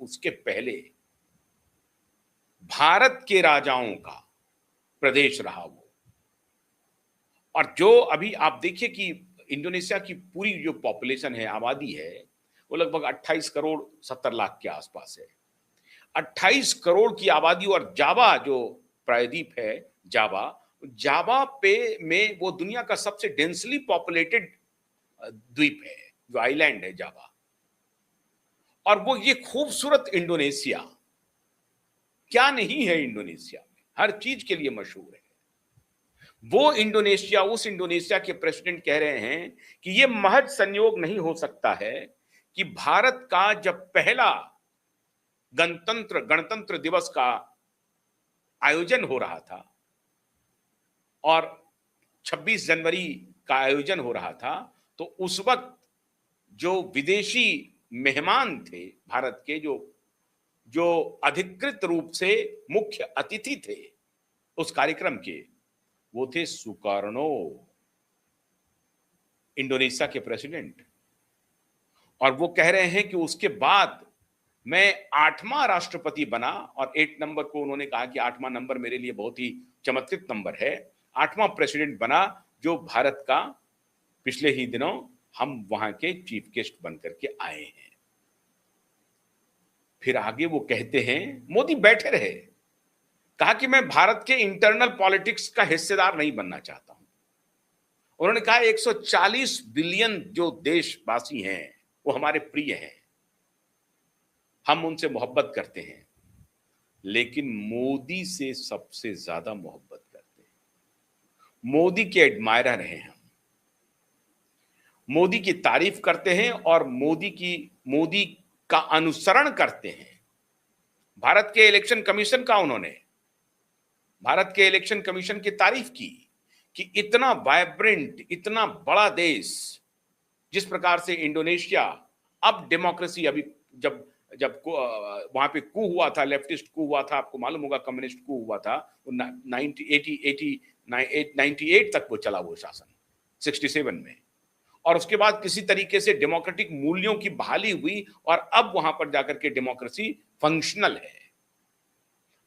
उसके पहले भारत के राजाओं का प्रदेश रहा वो। और जो अभी आप देखिए कि इंडोनेशिया की पूरी जो पॉपुलेशन है, आबादी है, वो लगभग 28 करोड़ 70 लाख के आसपास है। 28 करोड़ की आबादी, और जावा जो प्रायद्वीप है, जावा जावा पे में वो दुनिया का सबसे डेंसली पॉपुलेटेड द्वीप है, जो आइलैंड है जावा। और वो ये खूबसूरत इंडोनेशिया, क्या नहीं है इंडोनेशिया में, हर चीज के लिए मशहूर है। वो इंडोनेशिया, उस इंडोनेशिया के प्रेसिडेंट कह रहे हैं कि ये महज संयोग नहीं हो सकता है कि भारत का जब पहला गणतंत्र दिवस का आयोजन हो रहा था और 26 जनवरी का आयोजन हो रहा था, तो उस वक्त जो विदेशी मेहमान थे भारत के, जो जो अधिकृत रूप से मुख्य अतिथि थे उस कार्यक्रम के, वो थे सुकार्नो, इंडोनेशिया के प्रेसिडेंट। और वो कह रहे हैं कि उसके बाद मैं 8वां राष्ट्रपति बना, और 8 नंबर को उन्होंने कहा कि 8वां नंबर मेरे लिए बहुत ही चमत्कृत नंबर है। 8वां प्रेसिडेंट बना जो भारत का, पिछले ही दिनों हम वहां के चीफ गेस्ट बनकर के आए हैं। फिर आगे वो कहते हैं, मोदी बैठे रहे, कहा कि मैं भारत के इंटरनल पॉलिटिक्स का हिस्सेदार नहीं बनना चाहता हूं। उन्होंने कहा 140 बिलियन जो देशवासी हैं वो हमारे प्रिय हैं, हम उनसे मोहब्बत करते हैं, लेकिन मोदी से सबसे ज्यादा मोहब्बत करते हैं। मोदी के एडमायरर हैं हम, मोदी की तारीफ करते हैं और मोदी का अनुसरण करते हैं। भारत के इलेक्शन कमीशन का उन्होंने, भारत के इलेक्शन कमीशन की तारीफ की कि इतना वाइब्रेंट, इतना बड़ा देश, जिस प्रकार से इंडोनेशिया अब डेमोक्रेसी, अभी जब जब वहां पे कू हुआ था, लेफ्टिस्ट कू हुआ था, आपको मालूम होगा, कम्युनिस्ट कू हुआ था, 98 तक वो चला वो शासन, 67 में। और उसके बाद किसी तरीके से डेमोक्रेटिक मूल्यों की बहाली हुई और अब वहां पर जाकर के डेमोक्रेसी फंक्शनल है।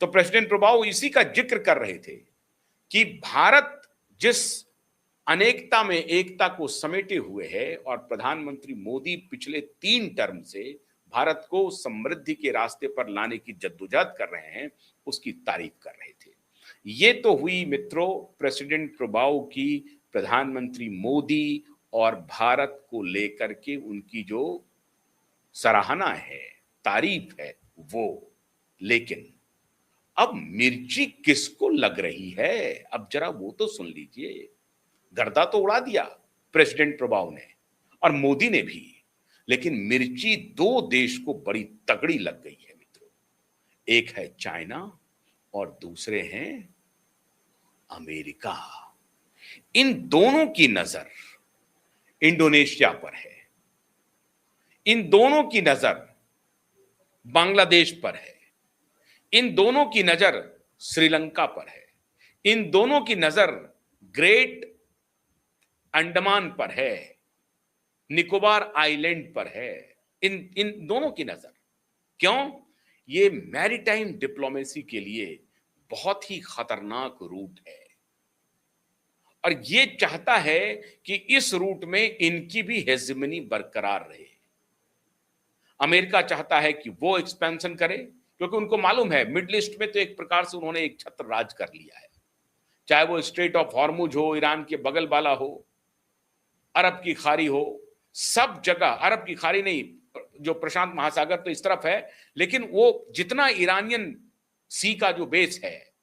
तो प्रेसिडेंट प्रभाव इसी का जिक्र कर रहे थे कि भारत जिस अनेकता में एकता को समेटे हुए है, और प्रधानमंत्री मोदी पिछले 3 टर्म से भारत को समृद्धि के रास्ते पर लाने की जद्दोजहद कर रहे हैं, उसकी तारीफ कर रहे थे। ये तो हुई मित्रों प्रेसिडेंट प्रभाव की प्रधानमंत्री मोदी और भारत को लेकर के उनकी जो सराहना है, तारीफ है वो। लेकिन अब मिर्ची किसको लग रही है, अब जरा वो तो सुन लीजिए। गर्दा तो उड़ा दिया प्रेसिडेंट प्रभाव ने और मोदी ने भी, लेकिन मिर्ची 2 देश को बड़ी तगड़ी लग गई है मित्रों। एक है चाइना और दूसरे हैं अमेरिका। इन दोनों की नजर इंडोनेशिया पर है, इन दोनों की नजर बांग्लादेश पर है, इन दोनों की नजर श्रीलंका पर है, इन दोनों की नजर ग्रेट अंडमान पर है, निकोबार आइलैंड पर है। इन इन दोनों की नजर, क्यों? ये मैरीटाइम डिप्लोमेसी के लिए बहुत ही खतरनाक रूट है और ये चाहता है कि इस रूट में इनकी भी हेजेमनी बरकरार रहे। अमेरिका चाहता है कि वो एक्सपेंशन करे, क्योंकि उनको मालूम है मिडिल ईस्ट में तो एक प्रकार से उन्होंने एक छत्र राज कर लिया है, चाहे वो स्ट्रेट ऑफ हॉर्मुज हो, ईरान के बगल वाला हो, अरब की खाड़ी हो, सब जगह, अरब की खाड़ी नहीं, जो प्रशांत महासागर तो इस तरफ है, लेकिन वो जितना ईरानियन सी का जो बेस है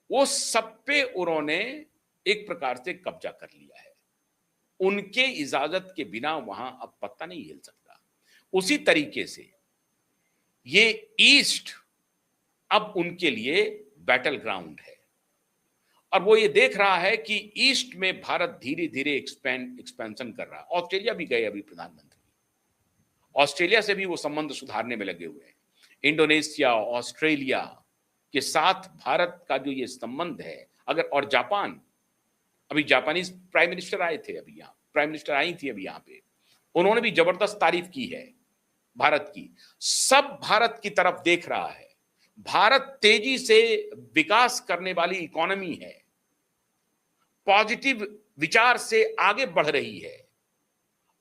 वो सब पे उन्होंने एक प्रकार से कब्जा कर लिया है। उनके इजाजत के बिना वहां अब पत्ता नहीं हिल सकता। उसी तरीके से ये ईस्ट अब उनके लिए बैटल ग्राउंड है और वो ये देख रहा है कि ईस्ट में भारत धीरे धीरे एक्सपेंशन कर रहा है। ऑस्ट्रेलिया भी गए अभी प्रधानमंत्री, ऑस्ट्रेलिया से भी वो संबंध सुधारने में लगे हुए हैं। इंडोनेशिया, ऑस्ट्रेलिया के साथ भारत का जो ये संबंध है, अगर, और जापान, अभी जापानीज प्राइम मिनिस्टर आए थे, अभी यहाँ प्राइम मिनिस्टर आई थी अभी यहाँ पे, उन्होंने भी जबरदस्त तारीफ की है भारत की, सब भारत की तरफ देख रहा है। भारत तेजी से विकास करने वाली इकोनॉमी है, पॉजिटिव विचार से आगे बढ़ रही है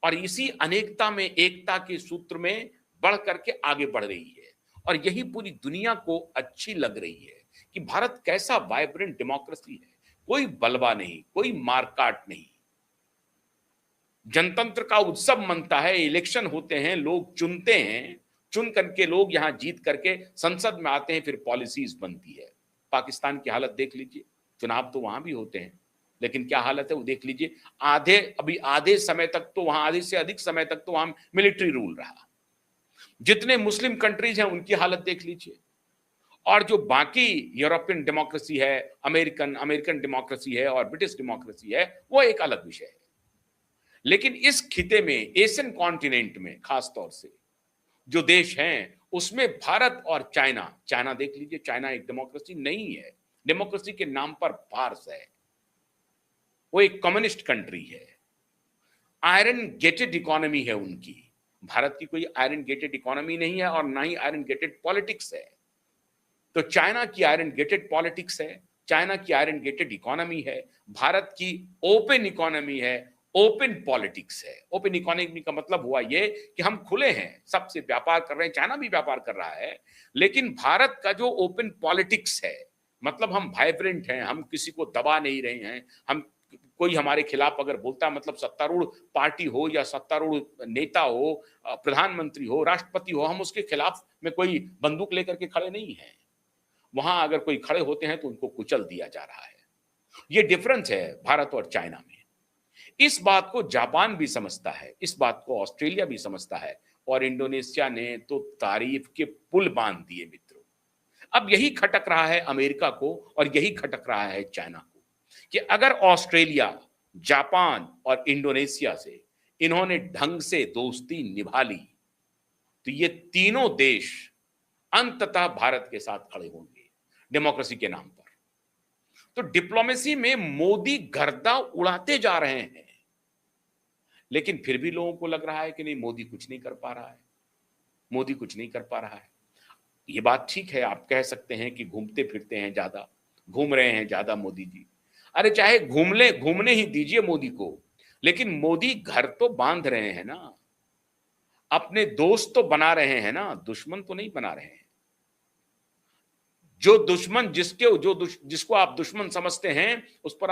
और इसी अनेकता में एकता के सूत्र में बढ़ करके आगे बढ़ रही है। और यही पूरी दुनिया को अच्छी लग रही है कि भारत कैसा वाइब्रेंट डेमोक्रेसी है, कोई बलवा नहीं, कोई मारकाट नहीं, जनतंत्र का उत्सव मनता है, इलेक्शन होते हैं, लोग चुनते हैं, चुन करके लोग यहां जीत करके संसद में आते हैं, फिर पॉलिसीज बनती है। पाकिस्तान की हालत देख लीजिए, चुनाव तो वहां भी होते हैं, लेकिन क्या हालत है वो देख लीजिए। आधे समय तक तो वहां, आधे से अधिक समय तक तो वहां मिलिट्री रूल रहा। जितने मुस्लिम कंट्रीज हैं उनकी हालत देख लीजिए, और जो बाकी यूरोपियन डेमोक्रेसी है, अमेरिकन डेमोक्रेसी है और ब्रिटिश डेमोक्रेसी है, वो एक अलग विषय है। लेकिन इस खिते में, एशियन कॉन्टिनेंट में खास तौर से जो देश हैं, उसमें भारत और चाइना देख लीजिए, चाइना एक डेमोक्रेसी नहीं है, डेमोक्रेसी के नाम पर फार्स है, वो एक कम्युनिस्ट कंट्री है, आयरन गेटेड इकोनॉमी है उनकी। भारत की कोई आयरन गेटेड इकोनॉमी नहीं है और ना ही आयरन गेटेड पॉलिटिक्स है। तो चाइना की आयरन गेटेड पॉलिटिक्स है, चाइना की आयरन गेटेड इकोनॉमी है, भारत की ओपन इकोनॉमी है, ओपन पॉलिटिक्स है। ओपन इकोनॉमी का मतलब हुआ ये कि हम खुले हैं, सबसे व्यापार कर रहे हैं, चाइना भी व्यापार कर रहा है, लेकिन भारत का जो ओपन पॉलिटिक्स है, मतलब हम वाइब्रेंट हैं, हम किसी को दबा नहीं रहे हैं, हम कोई हमारे खिलाफ अगर बोलता है, मतलब सत्तारूढ़ पार्टी हो या सत्तारूढ़ नेता हो, प्रधानमंत्री हो, राष्ट्रपति हो, हम उसके खिलाफ में कोई बंदूक लेकर के खड़े नहीं हैं। वहां अगर कोई खड़े होते हैं तो उनको कुचल दिया जा रहा है। ये डिफरेंस है भारत और चाइना में। इस बात को जापान भी समझता है, इस बात को ऑस्ट्रेलिया भी समझता है, और इंडोनेशिया ने तो तारीफ के पुल बांध दिए मित्रों। अब यही खटक रहा है अमेरिका को और यही खटक रहा है चाइना को कि अगर ऑस्ट्रेलिया, जापान और इंडोनेशिया से इन्होंने ढंग से दोस्ती निभा ली तो ये तीनों देश अंततः भारत के साथ खड़े होंगे डेमोक्रेसी के नाम पर। तो डिप्लोमेसी में मोदी गर्दा उड़ाते जा रहे हैं, लेकिन फिर भी लोगों को लग रहा है कि नहीं, मोदी कुछ नहीं कर पा रहा है, मोदी कुछ नहीं कर पा रहा है। ये बात ठीक है, आप कह सकते हैं कि घूमते फिरते हैं ज्यादा, घूम रहे हैं ज्यादा मोदी जी। अरे चाहे घूमने ही दीजिए मोदी को, लेकिन मोदी घर तो बांध रहे हैं ना, अपने दोस्त तो बना रहे हैं ना, दुश्मन तो नहीं बना रहे हैं। जो दुश्मन जिसको आप दुश्मन समझते हैं उस पर